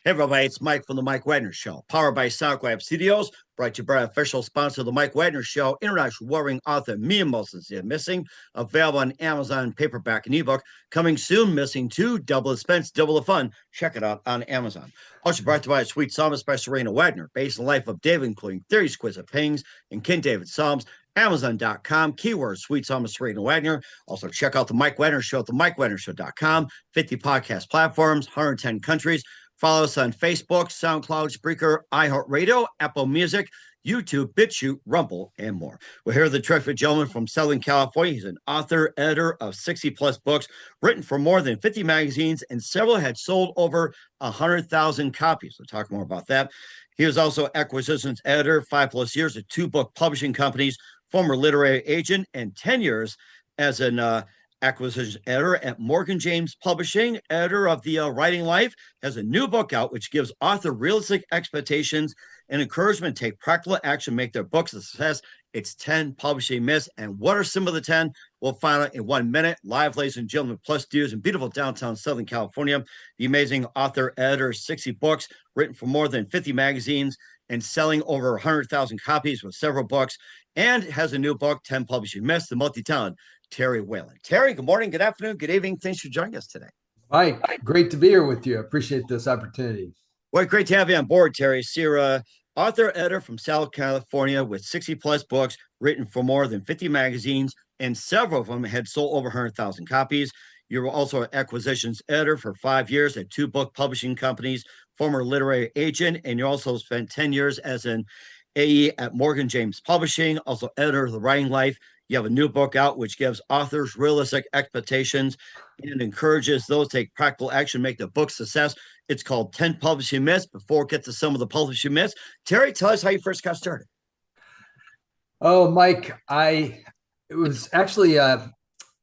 Hey, everybody, it's Mike from The Mike Wagner Show, powered by SoundCloud Studios, brought to you by our official sponsor of The Mike Wagner Show, international warring author Mia Moses is Missing, available on Amazon, paperback and ebook. Coming soon, Missing 2, double expense, double the fun. Check it out on Amazon. Also brought to you by Sweet Psalmist by Serena Wagner, based on the life of David, including 30 exquisite paintings and King David Psalms. Amazon.com, keyword Sweet Psalmist Serena Wagner. Also, check out The Mike Wagner Show at themikewagnershow.com, 50 podcast platforms, 110 countries. Follow us on Facebook, SoundCloud, Spreaker, iHeartRadio, Apple Music, YouTube, BitChute, Rumble, and more. We're here with the terrific gentleman from Southern California. He's an author, editor of 60 plus books, written for more than 50 magazines, and several had sold over 100,000 copies. We'll talk more about that. He was also acquisitions editor, 5+ years at 2 book publishing companies, former literary agent, and 10 years as an acquisitions editor at Morgan James Publishing, editor of The Writing Life, has a new book out which gives author realistic expectations and encouragement to take practical action, make their books a success. It's 10 publishing myths. And what are some of the 10? We'll find out in 1 minute. Live, ladies and gentlemen, plus dudes in beautiful downtown Southern California. The amazing author, editor, 60 books, written for more than 50 magazines and selling over 100,000 copies with several books, and has a new book, 10 Publishing Myths, the multi-talented Terry Whalin. Terry, good morning, good afternoon, good evening. Thanks for joining us today. Mike, great to be here with you. I appreciate this opportunity. Well, great to have you on board, Terry. So you're author, editor from South California with 60 plus books written for more than 50 magazines, and several of them had sold over 100,000 copies. You were also an acquisitions editor for 5 years at 2 book publishing companies, former literary agent, and you also spent 10 years as an AE at Morgan James Publishing, also editor of The Writing Life. You have a new book out which gives authors realistic expectations and encourages those to take practical action, make the book success. It's called 10 Publishing Myths. Before we get to some of the publishing myths, Terry, tell us how you first got started. Oh, Mike, it was actually an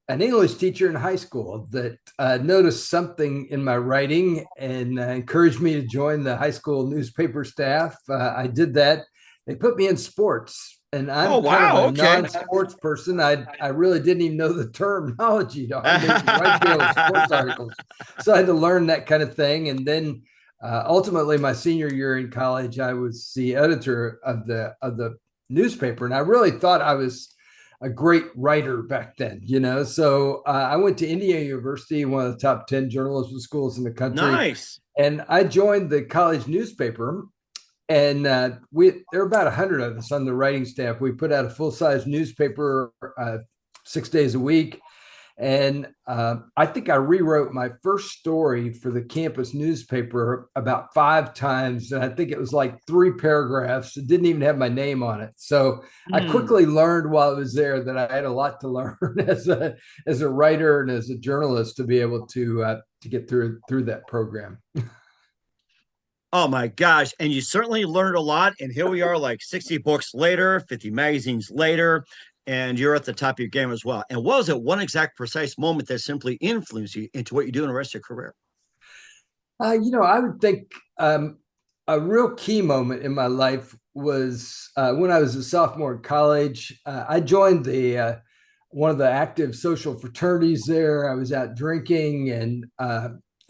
English teacher in high school that noticed something in my writing and encouraged me to join the high school newspaper staff. I did that. They put me in sports. And I'm kind of a non-sports person. I really didn't even know the terminology to write those sports articles. So I had to learn that kind of thing. And then ultimately, my senior year in college, I was the editor of the newspaper. And I really thought I was a great writer back then, So I went to Indiana University, one of the top 10 journalism schools in the country. Nice. And I joined the college newspaper. And there were about 100 of us on the writing staff. We put out a full-size newspaper 6 days a week. And I think I rewrote my first story for the campus newspaper about 5 times. And I think it was like 3 paragraphs. It didn't even have my name on it. So I quickly learned while I was there that I had a lot to learn as a writer and as a journalist to be able to get through that program. Oh my gosh. And you certainly learned a lot. And here we are, like 60 books later, 50 magazines later, and you're at the top of your game as well. And what was it one exact precise moment that simply influenced you into what you do in the rest of your career? I would think a real key moment in my life was when I was a sophomore in college. I joined one of the active social fraternities there. I was out drinking, and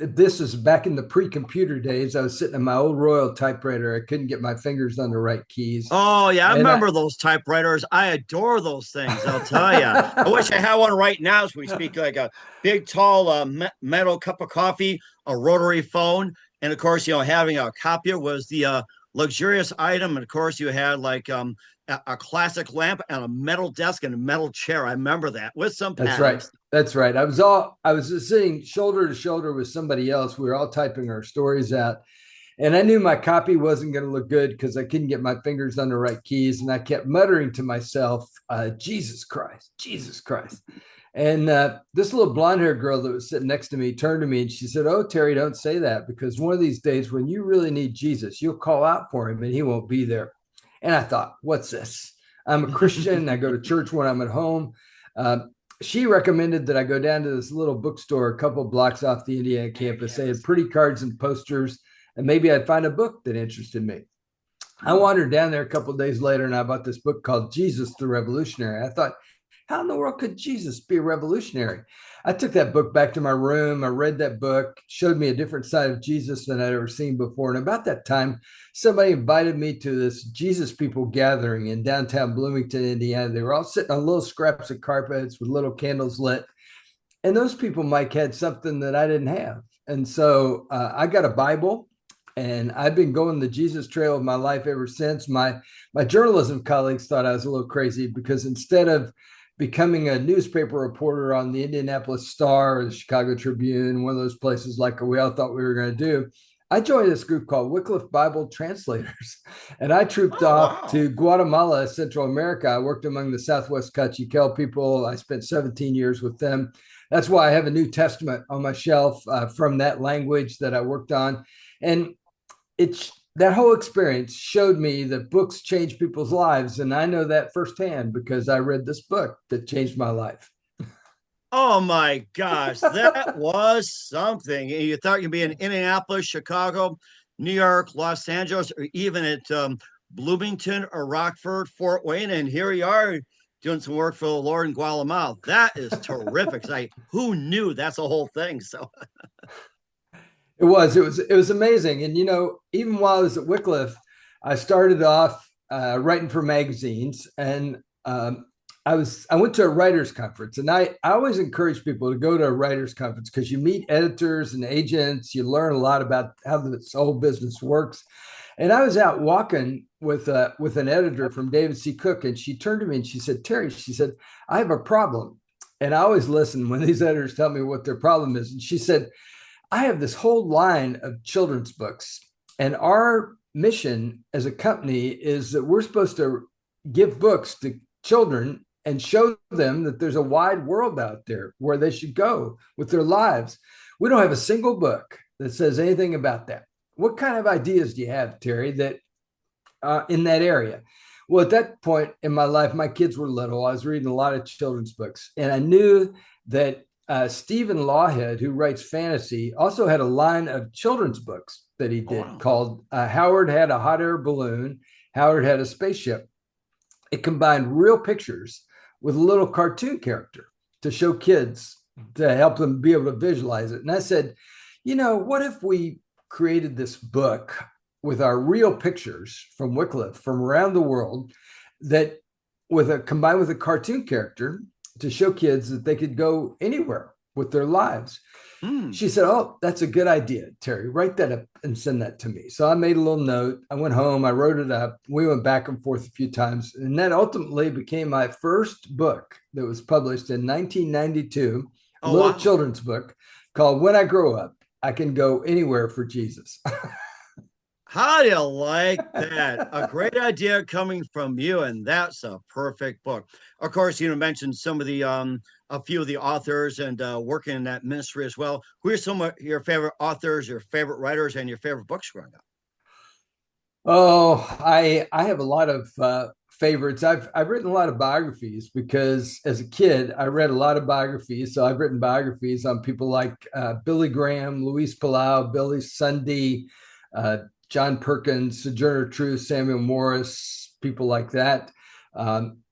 this is back in the pre-computer days. I was sitting in my old Royal typewriter. I couldn't get my fingers on the right keys. Oh, yeah. I remember those typewriters. I adore those things. I'll tell you. I wish I had one right now as we speak, like a big, tall metal cup of coffee, a rotary phone. And of course, having a copier was the luxurious item. And of course, you had like a classic lamp and a metal desk and a metal chair. I remember that with some patents. That's right. I was sitting shoulder to shoulder with somebody else. We were all typing our stories out. And I knew my copy wasn't going to look good because I couldn't get my fingers on the right keys. And I kept muttering to myself, Jesus Christ, Jesus Christ. And this little blonde haired girl that was sitting next to me turned to me and she said, "Oh, Terry, don't say that, because one of these days when you really need Jesus, you'll call out for him and he won't be there." And I thought, what's this? I'm a Christian. I go to church when I'm at home. She recommended that I go down to this little bookstore a couple of blocks off the Indiana campus. They had pretty cards and posters, and maybe I'd find a book that interested me. I wandered down there a couple of days later, and I bought this book called Jesus the Revolutionary. I thought, how in the world could Jesus be a revolutionary? I took that book back to my room. I read that book, showed me a different side of Jesus than I'd ever seen before. And about that time, somebody invited me to this Jesus people gathering in downtown Bloomington, Indiana. They were all sitting on little scraps of carpets with little candles lit. And those people, Mike, had something that I didn't have. And so I got a Bible, and I've been going the Jesus trail of my life ever since. My journalism colleagues thought I was a little crazy because instead of becoming a newspaper reporter on the Indianapolis Star or the Chicago Tribune, one of those places like we all thought we were going to do, I joined this group called Wycliffe Bible Translators, and I trooped Oh, off wow. to Guatemala, Central America. I worked among the Southwest Cachiquel people. I spent 17 years with them. That's why I have a New Testament on my shelf from that language that I worked on. And it's that whole experience showed me that books change people's lives. And I know that firsthand because I read this book that changed my life. Oh my gosh, that was something. You thought you'd be in Indianapolis, Chicago, New York, Los Angeles, or even at Bloomington or Rockford, Fort Wayne, and here you are doing some work for the Lord in Guatemala. That is terrific. Like, who knew that's a whole thing? So, It was amazing. And even while I was at Wycliffe, I started off writing for magazines, and I went to a writers conference, and I always encourage people to go to a writers conference because you meet editors and agents, you learn a lot about how this whole business works. And I was out walking with an editor from David C. Cook, and she turned to me and she said, "Terry," she said, "I have a problem." And I always listen when these editors tell me what their problem is. And she said, "I have this whole line of children's books, and our mission as a company is that we're supposed to give books to children and show them that there's a wide world out there where they should go with their lives. We don't have a single book that says anything about that. What kind of ideas do you have, Terry, that in that area?" Well, at that point in my life, my kids were little. I was reading a lot of children's books, and I knew that Stephen Lawhead, who writes fantasy, also had a line of children's books that he oh, did wow. called Howard Had a Hot Air Balloon, Howard Had a Spaceship. It combined real pictures with a little cartoon character to show kids, to help them be able to visualize it. And I said, what if we created this book with our real pictures from Wycliffe from around the world that combined with a cartoon character to show kids that they could go anywhere with their lives. Hmm. She said, "Oh, that's a good idea, Terry. Write that up and send that to me." So I made a little note. I went home, I wrote it up. We went back and forth a few times. And that ultimately became my first book that was published in 1992, a Oh, little wow. children's book called When I Grow Up, I Can Go Anywhere for Jesus. How do you like that? A great idea coming from you, and that's a perfect book. Of course, mentioned some of the a few of the authors and working in that ministry as well. Who are some of your favorite authors, your favorite writers, and your favorite books growing up? Oh, I have a lot of favorites. I've written a lot of biographies because as a kid I read a lot of biographies. So I've written biographies on people like Billy Graham, Luis Palau, Billy Sunday, uh, John Perkins, Sojourner Truth, Samuel Morris, people like that. Um,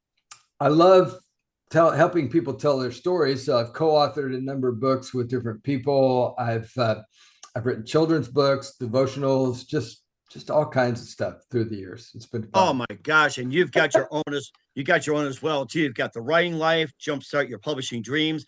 I love helping people tell their stories. So I've co-authored a number of books with different people. I've written children's books, devotionals, just all kinds of stuff through the years. It's been Oh fun. my gosh! And you've got your own as you got your own as well too. You've got the writing life, jumpstart your publishing dreams,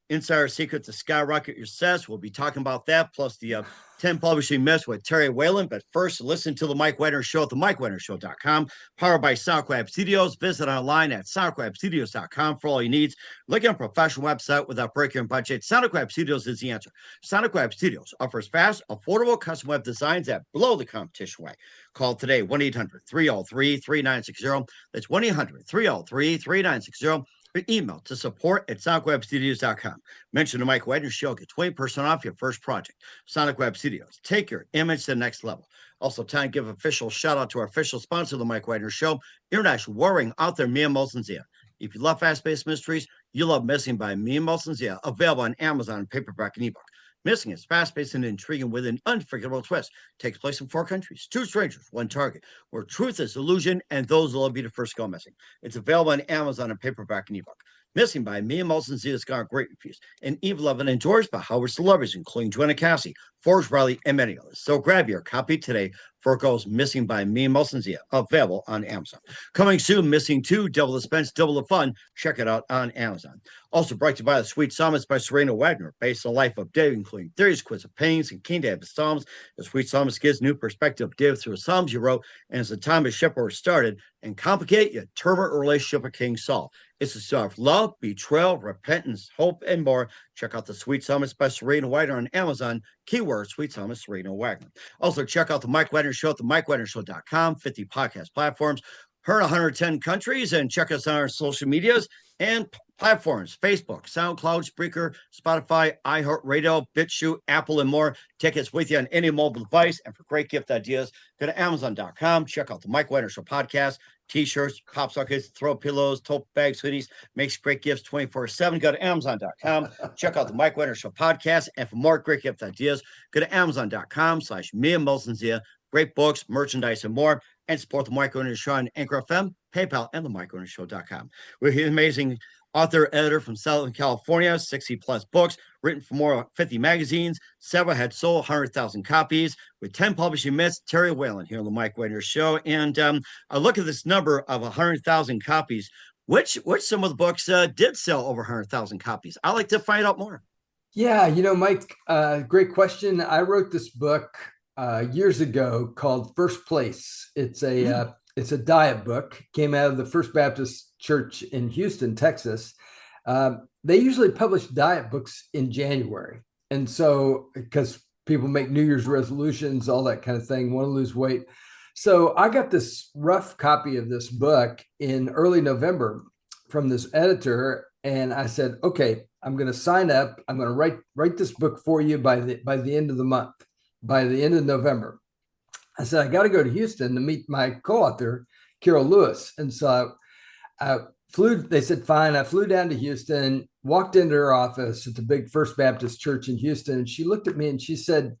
insider secret to skyrocket your success. We'll be talking about that plus the 10 publishing myths with Terry Whalin. But first, listen to the Mike Wagner Show at the MikeWagnerShow.com, powered by SoundCloud Studios. Visit online at SoundCloudStudios.com for all your needs. Look at a professional website without breaking your budget. SoundCloud Studios is the answer. SoundCloud Studios offers fast, affordable custom web designs that blow the competition away. Call today 1 800 303 3960. That's 1 800 303 3960. Email to support at sonicwebstudios.com. Mention the Mike Wagner Show. Get 20% off your first project. Sonic Web Studios. Take your image to the next level. Also, time to give official shout out to our official sponsor of the Mike Wagner Show, international warring author Mia Molson-Zia. If you love fast-paced mysteries, you love Missing by Mia Molson-Zia, available on Amazon, paperback, and ebook. Missing is fast-paced and intriguing with an unforgettable twist. Takes place in 4 countries, 2 strangers, 1 target, where truth is illusion and those will be the first go missing. It's available on Amazon and paperback and ebook. Missing by me and Molson Z has got great reviews. And Eve Levin and George by Howard celebrities, including Joanna Cassie, Forrest Riley, and many others. So grab your copy today for Goes Missing by Me and Molson Z, available on Amazon. Coming soon, Missing 2, Double the Suspense, Double the Fun. Check it out on Amazon. Also brought to you by The Sweet Psalmist by Serena Wagner, based on the life of David, including theories, quiz of pains, and King David's Psalms. The Sweet Psalmist gives new perspective of David through the Psalms you wrote, and as the time of shipwreck started, and complicate your turbulent relationship with King Saul. It's a story of love, betrayal, repentance, hope, and more. Check out The Sweet Psalmist by Serena Wagner on Amazon. Keyword Sweet Psalmist Serena Wagner. Also, check out The Mike Wagner Show at themikewagnershow.com, 50 podcast platforms, heard in 110 countries, and check us on our social medias and platforms: Facebook, SoundCloud, Spreaker, Spotify, iHeartRadio, BitChute, Apple, and more. Take us with you on any mobile device. And for great gift ideas, go to Amazon.com. Check out the Mike Wagner Show podcast, T-shirts, pop sockets, throw pillows, tote bags, hoodies. Makes great gifts 24/7. Go to Amazon.com. Check out the Mike Wagner Show podcast. And for more great gift ideas, go to Amazon.com/me and Molson Zia. Great books, merchandise, and more. And support the Mike Wagner Show on Anchor FM, PayPal, and the MikeWagnerShow.com. We're here amazing author, editor from Southern California, 60 plus books, written for more than 50 magazines. Several had sold 100,000 copies with 10 publishing myths. Terry Whalin here on the Mike Wagner Show. And I look at this number of 100,000 copies. Which some of the books did sell over 100,000 copies? I'd like to find out more. Yeah, Mike, great question. I wrote this book years ago called First Place. It's a diet book. Came out of the First Baptist Church in Houston, Texas. They usually publish diet books in January. And so, because people make New Year's resolutions, all that kind of thing, want to lose weight. So I got this rough copy of this book in early November from this editor. And I said, okay, I'm going to sign up. I'm going to write this book for you by the end of the month, by the end of November. I said, I got to go to Houston to meet my co-author, Carol Lewis. And so I flew, they said, fine. I flew down to Houston, walked into her office at the big First Baptist Church in Houston. And she looked at me and she said,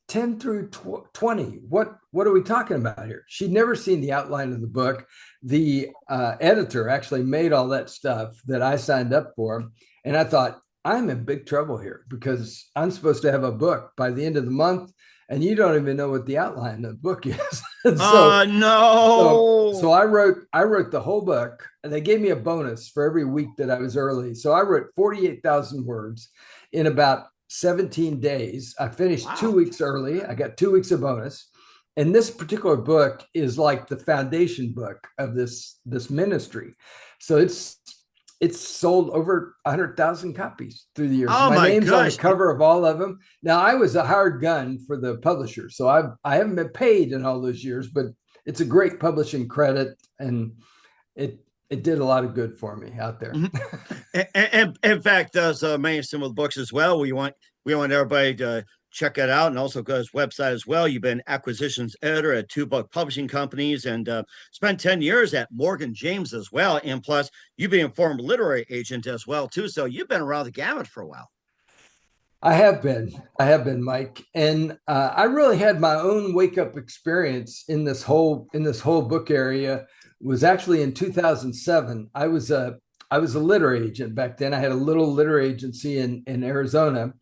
10 through 20, what are we talking about here? She'd never seen the outline of the book. The editor actually made all that stuff that I signed up for. And I thought, I'm in big trouble here because I'm supposed to have a book by the end of the month. And you don't even know what the outline of the book is. No. So I wrote the whole book, and they gave me a bonus for every week that I was early. So I wrote 48,000 words in about 17 days. I finished 2 weeks early. I got 2 weeks of bonus. And this particular book is like the foundation book of this ministry. So it's sold over 100,000 copies through the years. Oh, my name's gosh. on the cover of all of them. Now, I was a hired gun for the publisher, so I haven't been paid in all those years, but it's a great publishing credit, and it did a lot of good for me out there. And in fact, there's many similar books as well. We want everybody to check it out, and also go to his website as well. You've been acquisitions editor at 2 book publishing companies, and spent 10 years at Morgan James as well. And plus, you've been a former literary agent as well too. So you've been around the gamut for a while. I have been, Mike, and I really had my own wake up experience in this whole book area. Was actually in 2007. I was a literary agent back then. I had a little literary agency in Arizona.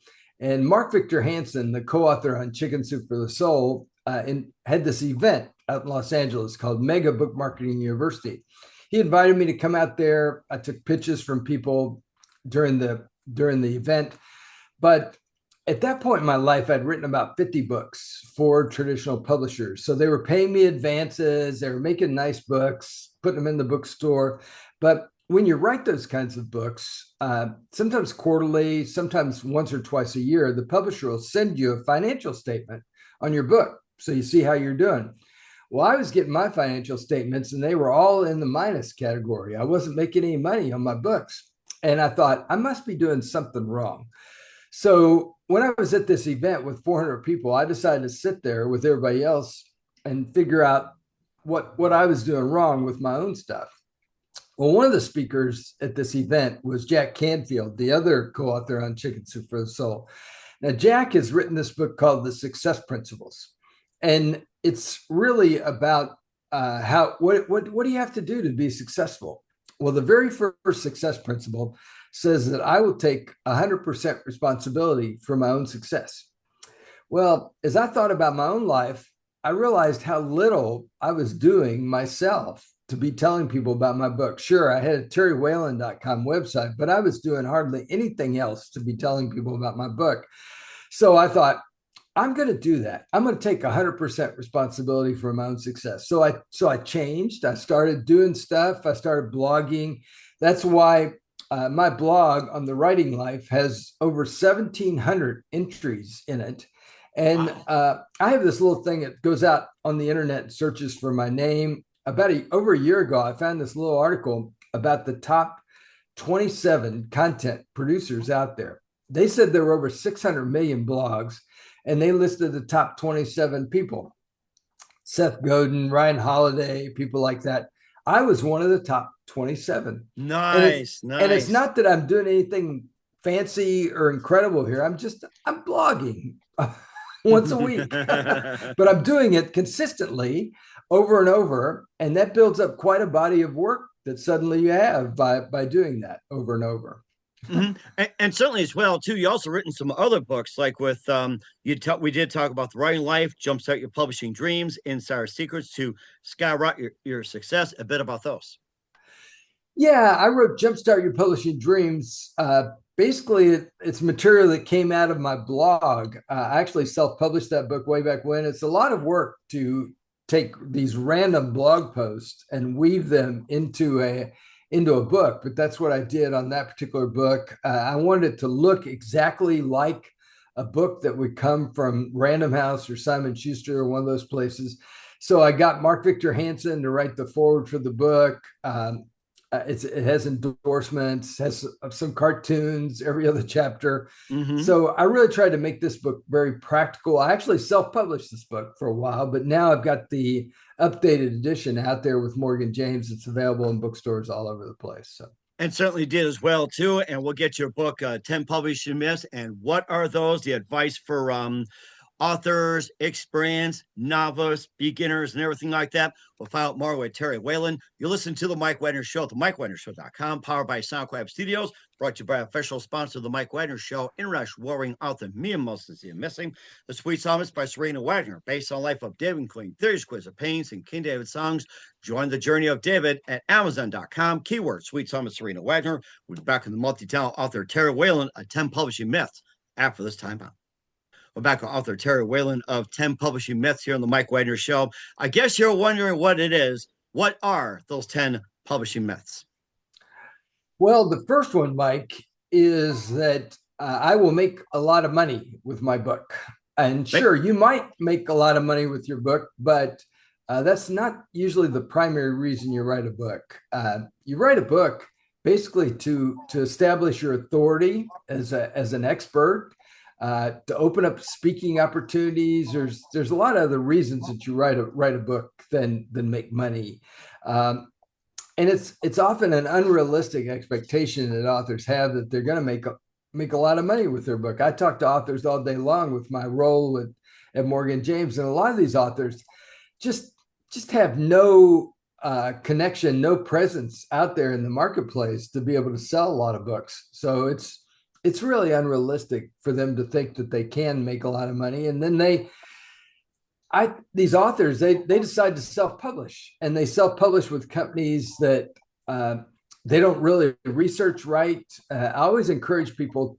And Mark Victor Hansen, the co-author on Chicken Soup for the Soul, had this event out in Los Angeles called Mega Book Marketing University. He invited me to come out there. I took pitches from people during the event. But at that point in my life, I'd written about 50 books for traditional publishers. So they were paying me advances. They were making nice books, putting them in the bookstore. But when you write those kinds of books, sometimes quarterly, sometimes once or twice a year, the publisher will send you a financial statement on your book. So you see how you're doing. Well, I was getting my financial statements and they were all in the minus category. I wasn't making any money on my books. And I thought, I must be doing something wrong. So when I was at this event with 400 people, I decided to sit there with everybody else and figure out what I was doing wrong with my own stuff. Well, one of the speakers at this event was Jack Canfield, the other co-author on Chicken Soup for the Soul. Now, Jack has written this book called The Success Principles. And it's really about what do you have to do to be successful? Well, the very first success principle says that I will take 100% responsibility for my own success. Well, as I thought about my own life, I realized how little I was doing myself to be telling people about my book. Sure, I had a terrywhalin.com website, but I was doing hardly anything else to be telling people about my book. So I thought, I'm going to do that. I'm going to take 100% responsibility for my own success. So I changed. I started doing stuff. I started blogging. That's why my blog on the writing life has over 1,700 entries in it. And I have this little thing that goes out on the internet and searches for my name. Over a year ago, I found this little article about the top 27 content producers out there. They said there were over 600 million blogs, and they listed the top 27 people. Seth Godin, Ryan Holiday, people like that. I was one of the top 27. Nice. And it's not that I'm doing anything fancy or incredible here. I'm blogging once a week, but I'm doing it consistently over and over. And that builds up quite a body of work that suddenly you have by doing that over and over. And certainly as well too, you also written some other books, like with we did talk about the writing life, Jumpstart Your Publishing Dreams, Insider Secrets to Skyrocket Your Success. A bit about those. Yeah, I wrote Jumpstart Your Publishing Dreams. Basically, it's material that came out of my blog. I actually self-published that book way back when. It's a lot of work to take these random blog posts and weave them into a book, but that's what I did on that particular book. I wanted it to look exactly like a book that would come from Random House or Simon Schuster or one of those places. So I got Mark Victor Hansen to write the foreword for the book. It has endorsements, has some cartoons every other chapter. So I really tried to make this book very practical. I actually self-published this book for a while, but now I've got the updated edition out there with Morgan James. It's available in bookstores all over the place. So. And certainly did as well too. And we'll get your book, 10 Publishing Myths. And what are those? The advice for authors, experienced novelists, beginners, and everything like that. We'll find out more with Terry Whalin. You listen to The Mike Wagner Show at themikewagnershow.com, powered by SoundCloud Studios, brought to you by official sponsor of The Mike Wagner Show, international warring author Mia Molson Missing, The Sweet Psalmist by Serena Wagner, based on life of David Queen, Theories, Quiz of Pains, and King David songs. Join the journey of David at Amazon.com, keyword Sweet Psalmist Serena Wagner. We'll be back with the multi-talent author Terry Whalin of 10 Publishing Myths after this time out. We're back with author Terry Whalin of 10 Publishing Myths here on the Mike Wagner Show. I guess you're wondering what it is. What are those 10 publishing myths? Well, the first one, Mike, is that I will make a lot of money with my book. And sure, you might make a lot of money with your book, but that's not usually the primary reason you write a book. You write a book basically to establish your authority as an expert, to open up speaking opportunities. There's a lot of other reasons that you write a book than make money. And it's often an unrealistic expectation that authors have that they're going to make a lot of money with their book. I talk to authors all day long with my role at Morgan James, and a lot of these authors just have no connection, no presence out there in the marketplace to be able to sell a lot of books. So it's really unrealistic for them to think that they can make a lot of money. And then these authors, they decide to self-publish, and they self-publish with companies that they don't really research right. I always encourage people,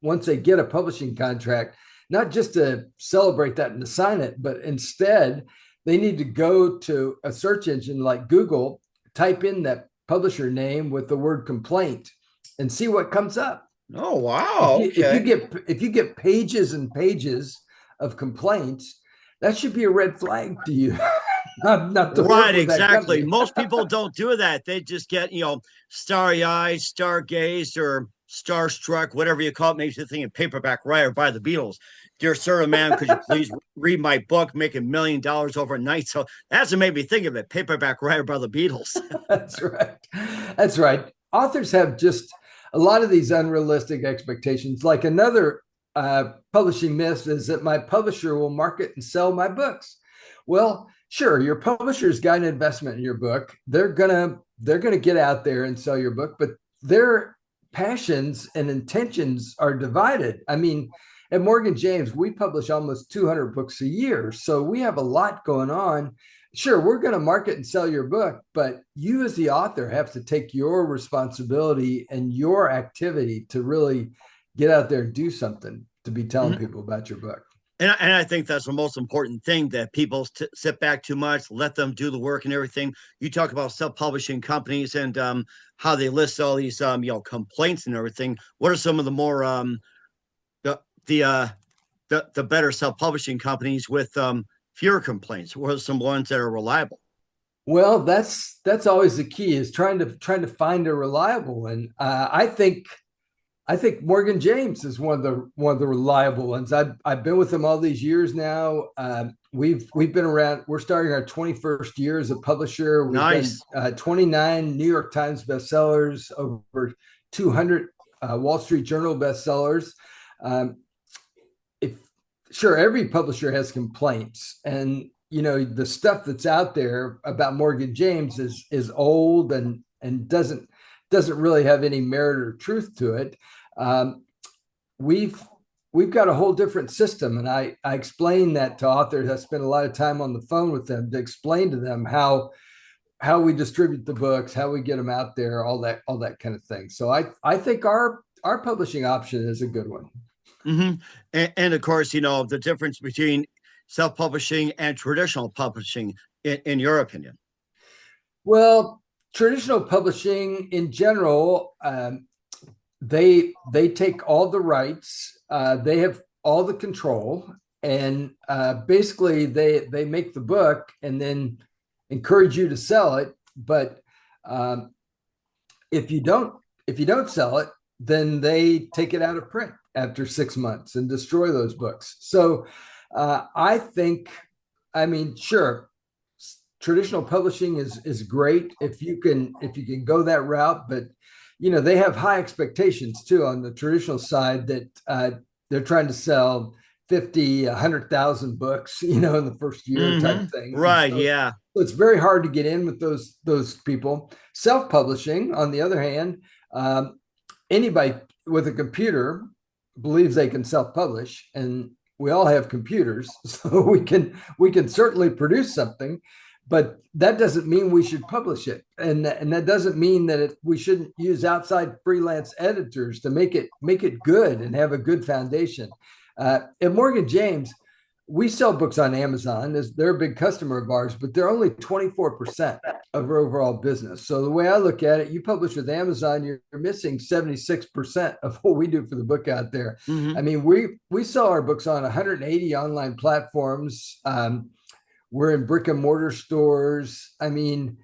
once they get a publishing contract, not just to celebrate that and to sign it, but instead they need to go to a search engine like Google, type in that publisher name with the word complaint, and see what comes up. Oh, wow. If you get pages and pages of complaints, that should be a red flag to you. not to right, exactly. Most people don't do that. They just get, starry-eyed, stargazed, or starstruck, whatever you call it, makes you think of Paperback Writer by the Beatles. Dear sir and ma'am, could you please read my book, make $1 million overnight? So that's what made me think of it, Paperback Writer by the Beatles. That's right. Authors have just a lot of these unrealistic expectations. Like another publishing myth is that my publisher will market and sell my books. Well, sure, your publisher's got an investment in your book. They're going to they're going to get out there and sell your book, but their passions and intentions are divided. I mean, at Morgan James, we publish almost 200 books a year. So we have a lot going on. Sure, we're going to market and sell your book, but you as the author have to take your responsibility and your activity to really get out there and do something to be telling Mhm. people about your book. And I think that's the most important thing, that people sit back too much, let them do the work and everything. You talk about self-publishing companies and how they list all these complaints and everything. What are some of the more the the uh, the better self-publishing companies with fewer complaints? What are some ones that are reliable? Well, that's always the key, is trying to find a reliable one. I think Morgan James is one of the reliable ones. I've been with them all these years now. We've been around. We're starting our 21st year as a publisher. We've done Nice. 29 New York Times bestsellers, over 200 Wall Street Journal bestsellers. Um, if Sure, every publisher has complaints, and the stuff that's out there about Morgan James is old and doesn't really have any merit or truth to it. um, we've we've got a whole different system, and I explain that to authors. I spend a lot of time on the phone with them to explain to them how we distribute the books, how we get them out there, all that kind of thing. So I think our publishing option is a good one. Hmm. And of course, the difference between self-publishing and traditional publishing, in your opinion. Well, traditional publishing in general, they take all the rights, they have all the control, and basically they make the book and then encourage you to sell it. But um, if you don't if you don't sell it, then they take it out of print after 6 months and destroy those books. So I think, I mean, sure, traditional publishing is great if you can go that route, but they have high expectations too on the traditional side, that they're trying to sell 50, 100,000 books, in the first year type thing. And Right. so Yeah. it's very hard to get in with those people. Self-publishing, on the other hand, um, anybody with a computer believes they can self-publish, and we all have computers, so we can certainly produce something, but that doesn't mean we should publish it, and that doesn't mean that we shouldn't use outside freelance editors to make it good and have a good foundation. At Morgan James, we sell books on Amazon, as they're a big customer of ours, but they're only 24% of our overall business. So the way I look at it, you publish with Amazon, you're missing 76% of what we do for the book out there. I Hmm. mean, we sell our books on 180 online platforms. We're in brick and mortar stores. I mean,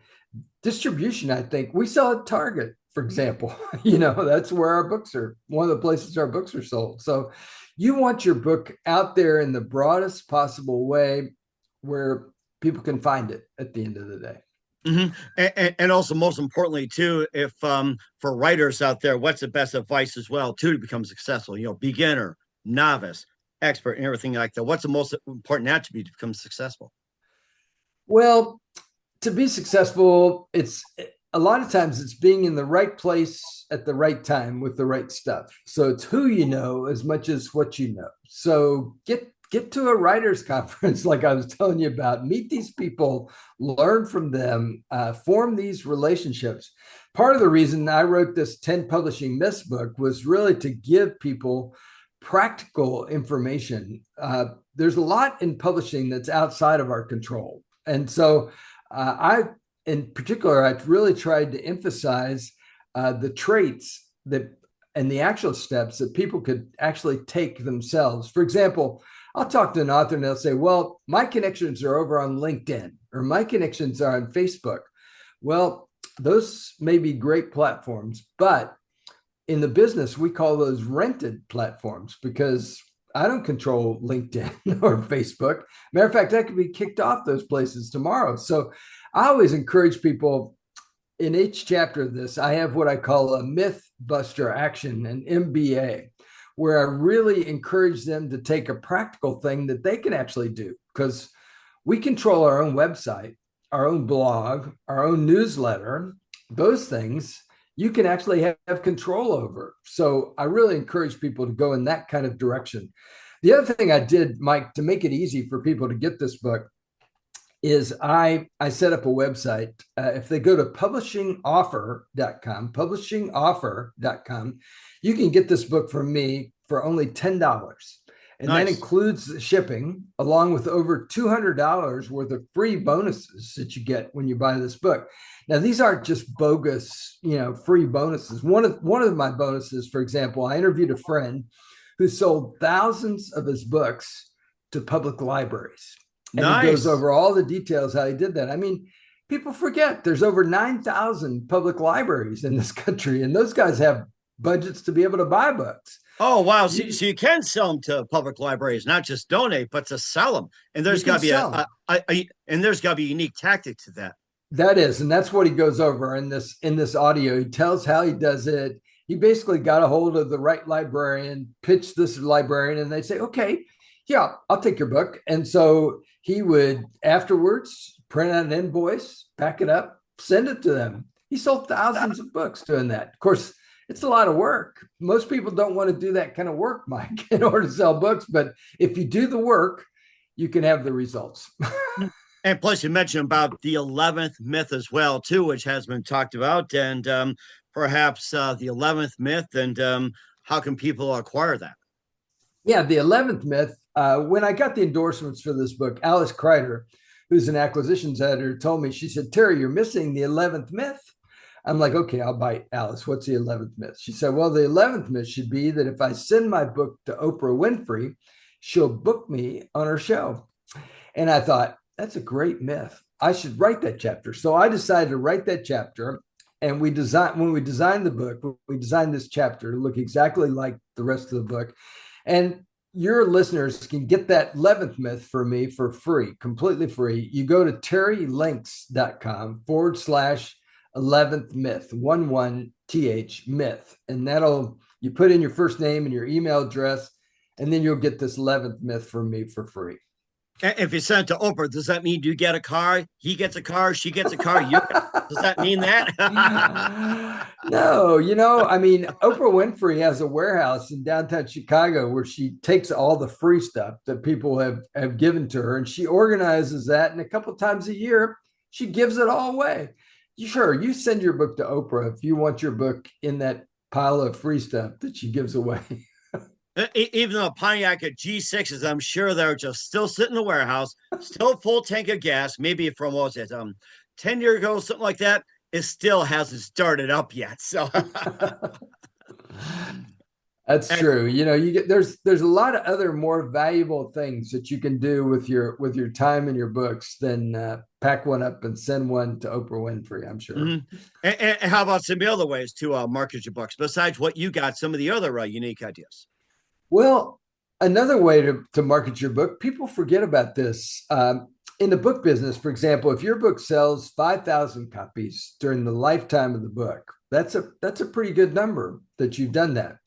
distribution, I think we sell at Target, for example. That's where our books are, one of the places our books are sold. So you want your book out there in the broadest possible way, where people can find it at the end of the day. Hmm. And also, most importantly, too, if for writers out there, what's the best advice as well, too, to become successful? Beginner, novice, expert, and everything like that. What's the most important attribute to become successful? Well, to be successful, it's a lot of times it's being in the right place at the right time with the right stuff. So it's who you know as much as what you know. So get to a writers conference, like I was telling you about. Meet these people, learn from them, form these relationships. Part of the reason I wrote this 10 publishing myths book was really to give people practical information. There's a lot in publishing that's outside of our control, and so I in particular, I really tried to emphasize the traits that and the actual steps that people could actually take themselves. For example, I'll talk to an author and they'll say, well, my connections are over on LinkedIn, or my connections are on Facebook. Well, those may be great platforms, but in the business, we call those rented platforms, because I don't control LinkedIn or Facebook. Matter of fact, I could be kicked off those places tomorrow. So I always encourage people, in each chapter of this, I have what I call a myth buster action, an MBA, where I really encourage them to take a practical thing that they can actually do, because we control our own website, our own blog, our own newsletter, those things you can actually have control over. So I really encourage people to go in that kind of direction. The other thing I did, Mike, to make it easy for people to get this book is I set up a website. If they go to publishingoffer.com, you can get this book from me for only $10. And that Nice. includes the shipping, along with over $200 worth of free bonuses that you get when you buy this book. Now, these aren't just bogus, free bonuses. One of my bonuses, for example, I interviewed a friend who sold thousands of his books to public libraries. And he goes Nice. over all the details how he did that. I mean, people forget there's over 9,000 public libraries in this country, and those guys have budgets to be able to buy books. Oh wow! So, You, so you can sell them to public libraries, not just donate, but to sell them. And you there's got can to be sell them. and there's got to be a unique tactic to that. That is, and that's what he goes over in this audio. He tells how he does it. He basically got a hold of the right librarian, pitched this librarian, and they say, "Okay, yeah, I'll take your book." And so he would afterwards print out an invoice, pack it up, send it to them. He sold thousands of books doing that. Of course, it's a lot of work. Most people don't want to do that kind of work, Mike, in order to sell books. But if you do the work, you can have the results. And plus, you mentioned about the 11th myth as well, too, which has been talked about, and perhaps the 11th myth, and how can people acquire that? Yeah, the 11th myth. When I got the endorsements for this book, Alice Kreider, who's an acquisitions editor, told me, she said, "Terry, you're missing the 11th myth." I'm like, "Okay, I'll bite, Alice. What's the 11th myth?" She said, "Well, the 11th myth should be that if I send my book to Oprah Winfrey, she'll book me on her show." And I thought, that's a great myth. I should write that chapter. So I decided to write that chapter. And when we designed the book, we designed this chapter to look exactly like the rest of the book. And your listeners can get that 11th myth for me for free, completely free. You go to terrylinks.com/11th myth, 11th myth. And you put in your first name and your email address, and then you'll get this 11th myth from me for free. If you send it to Oprah, does that mean you get a car? He gets a car, she gets a car, does that mean that? No, I mean, Oprah Winfrey has a warehouse in downtown Chicago where she takes all the free stuff that people have given to her, and she organizes that. And a couple times a year, she gives it all away. Sure, you send your book to Oprah if you want your book in that pile of free stuff that she gives away. Even though Pontiac at G6s, I'm sure they're just still sitting in the warehouse, still full tank of gas, maybe from what was it, 10 years ago, something like that. It still hasn't started up yet. So That's and true. There's a lot of other more valuable things that you can do with your time and your books than pack one up and send one to Oprah Winfrey, I'm sure. and how about some other ways to market your books besides what you got? Some of the other unique ideas. Well, another way to market your book, people forget about this. In the book business, for example, if your book sells 5,000 copies during the lifetime of the book, that's a pretty good number that you've done that.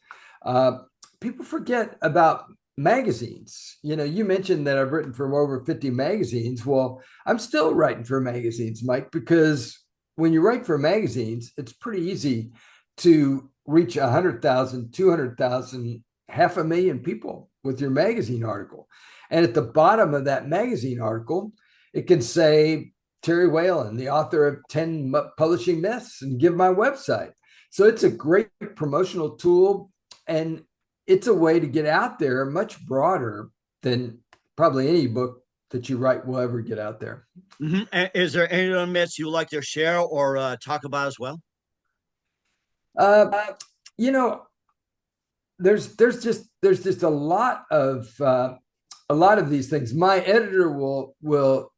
People forget about magazines. You mentioned that I've written for over 50 magazines. Well, I'm still writing for magazines, Mike, because when you write for magazines, it's pretty easy to reach 100,000, 200,000, 500,000 people with your magazine article. And at the bottom of that magazine article, it can say Terry Whalin, the author of 10 publishing myths, and give my website. So it's a great promotional tool, and it's a way to get out there much broader than probably any book that you write will ever get out there. Mm-hmm. And is there any other myths you like to share or talk about as well? Uh, you know, there's just a lot of these things. My editor will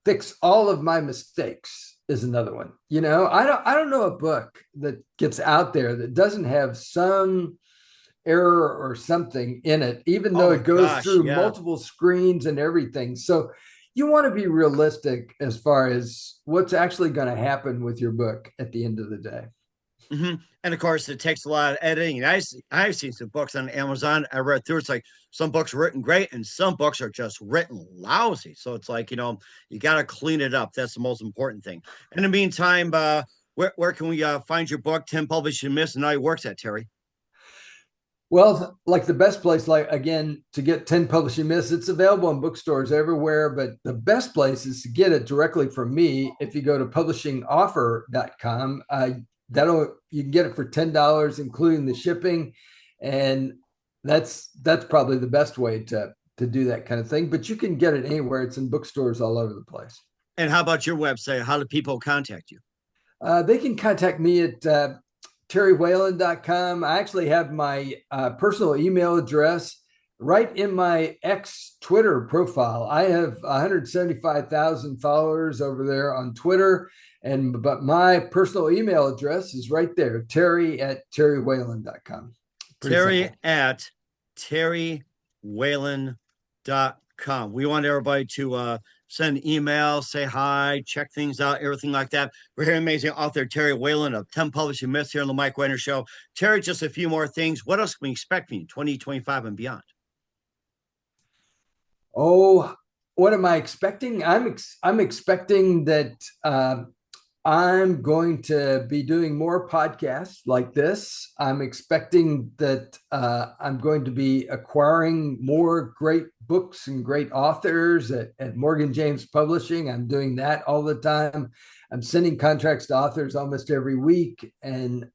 fix all of my mistakes is another one. I don't know a book that gets out there that doesn't have some error or something in it, even though it goes through multiple screens and everything. So you want to be realistic as far as what's actually going to happen with your book at the end of the day. Mm-hmm. And of course, it takes a lot of editing. And I've seen some books on Amazon. I read through. It's like some books are written great, and some books are just written lousy. So it's like you got to clean it up. That's the most important thing. In the meantime, Where can we find your book, 10 Published and Missed, and how it works at, Terry? Well, like the best place, like again, to get 10 Publishing Myths, it's available in bookstores everywhere, but the best place is to get it directly from me. If you go to publishingoffer.com, that'll you can get it for $10, including the shipping. And that's probably the best way to do that kind of thing. But you can get it anywhere. It's in bookstores all over the place. And how about your website? How do people contact you? They can contact me at terrywhalin.com. I actually have my personal email address right in my X Twitter profile. I have 175,000 followers over there on Twitter, but my personal email address is right there, Terry at terrywhalin.com. Terry simple. At terrywhalin.com. We want everybody to send emails, say hi, check things out, everything like that. We're here, amazing author Terry Whalin of 10 Publishing Myths here on the Mike Wagner Show. Terry, just a few more things. What else can we expect from you 2025 and beyond? Oh, what am I expecting? I'm expecting that I'm going to be doing more podcasts like this. I'm expecting that I'm going to be acquiring more great books and great authors at Morgan James Publishing. I'm doing that all the time. I'm sending contracts to authors almost every week, and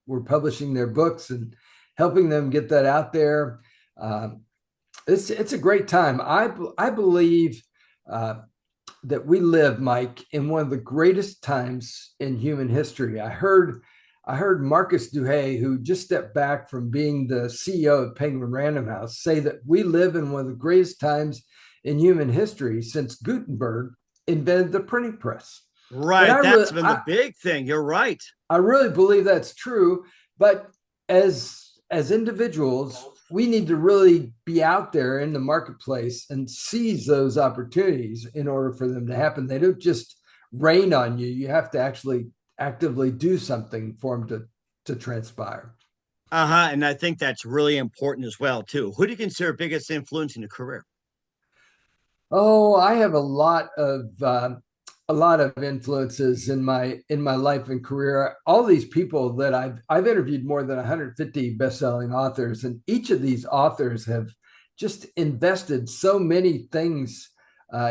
we're publishing their books and helping them get that out there. It's a great time. I believe that we live, Mike, in one of the greatest times in human history. I heard Marcus Duhay, who just stepped back from being the CEO of Penguin Random House, say that we live in one of the greatest times in human history since Gutenberg invented the printing press. Right. That's been the big thing. You're right. I really believe that's true. But as individuals, we need to really be out there in the marketplace and seize those opportunities in order for them to happen. They don't just rain on you. You have to actually actively do something for them to transpire. And I think that's really important as well, too. Who do you consider biggest influence in your career? Oh, I have a lot of influences in my life and career. All these people that I've interviewed more than 150 best-selling authors, and each of these authors have just invested so many things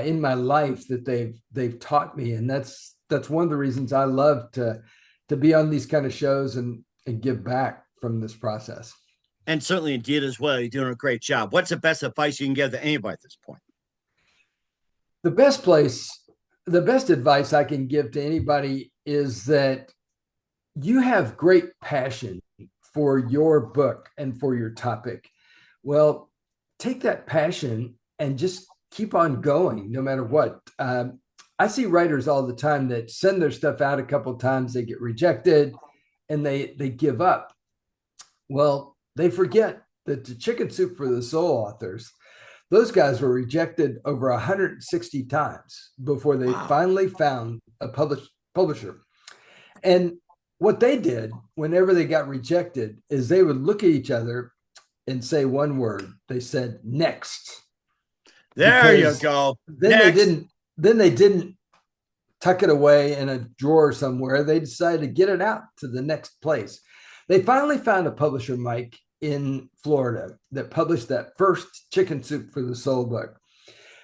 in my life that they've taught me, and that's one of the reasons I love to be on these kind of shows and give back from this process. And certainly indeed as well. You're doing a great job. What's the best advice you can give to anybody at this point? The best advice I can give to anybody is that you have great passion for your book and for your topic. Well, take that passion and just keep on going no matter what. I see writers all the time that send their stuff out a couple of times, they get rejected, and they give up. Well, they forget that the Chicken Soup for the Soul authors, those guys were rejected over 160 times before they finally found a publisher. And what they did whenever they got rejected is they would look at each other and say one word. They said, next. There you go. Then they didn't tuck it away in a drawer somewhere. They decided to get it out to the next place. They finally found a publisher, Mike, in Florida that published that first Chicken Soup for the Soul book.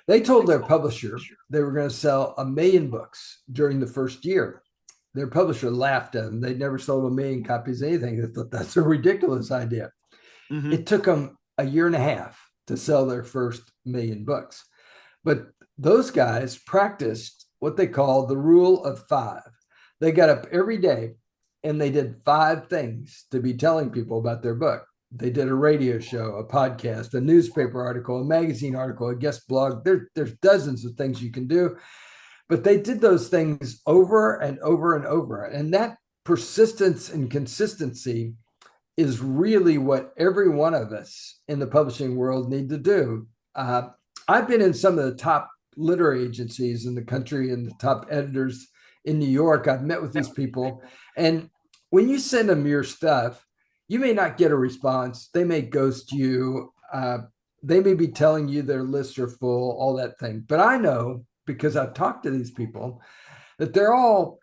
They told their publisher they were going to sell 1 million books during the first year. Their publisher laughed at them. They'd never sold 1 million copies of anything. They thought that's a ridiculous idea. Mm-hmm. It took them 1.5 years to sell their first 1 million books. But those guys practiced what they call the rule of 5. They got up every day and they did 5 things to be telling people about their book. They did a radio show, a podcast, a newspaper article, a magazine article, a guest blog. There's dozens of things you can do, but they did those things over and over and over. And that persistence and consistency is really what every one of us in the publishing world need to do. I've been in some of the top literary agencies in the country and the top editors in New York. I've met with these people. And when you send them your stuff, you may not get a response. They may ghost you. They may be telling you their lists are full, all that thing. But I know, because I've talked to these people, that they're all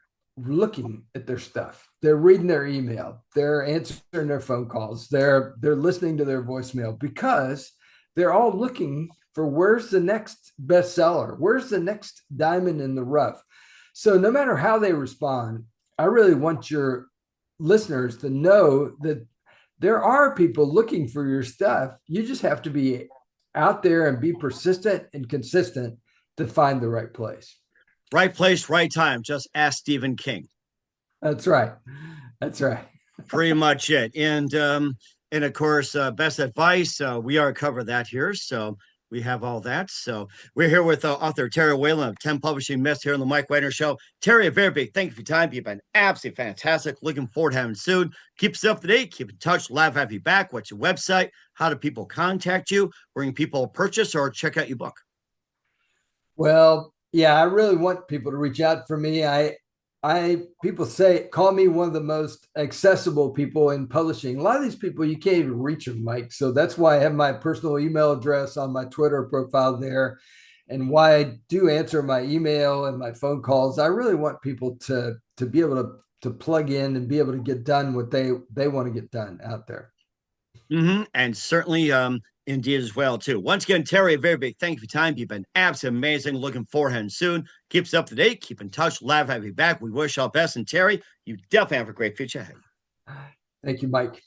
looking at their stuff. They're reading their email. They're answering their phone calls. They're listening to their voicemail because they're all looking for where's the next bestseller? Where's the next diamond in the rough? So no matter how they respond, I really want your listeners to know that there are people looking for your stuff. You just have to be out there and be persistent and consistent to find the right place. Right place, right time. Just ask Stephen King. That's right. That's right. Pretty much it. And of course, best advice. We are cover that here, so we have all that. So we're here with author Terry Whalin of 10 Publishing Myths here on the Mike Wagner Show. Terry, a very big thank you for your time. You've been absolutely fantastic. Looking forward to having you soon. Keep us up to date. Keep in touch. Live have you back. What's your website? How do people contact you? Where can people purchase or check out your book? Well, yeah, I really want people to reach out for me. People say call me one of the most accessible people in publishing. A lot of these people you can't even reach them, Mike. So that's why I have my personal email address on my Twitter profile there, and why I do answer my email and my phone calls. I really want people to be able to plug in and be able to get done what they want to get done out there. And certainly indeed as well too. Once again, Terry, a very big thank you for your time. You've been absolutely amazing. Looking forward to soon. Keep us up to date. Keep in touch. Live have you back. We wish all best. And Terry, you definitely have a great future ahead. Thank you, Mike.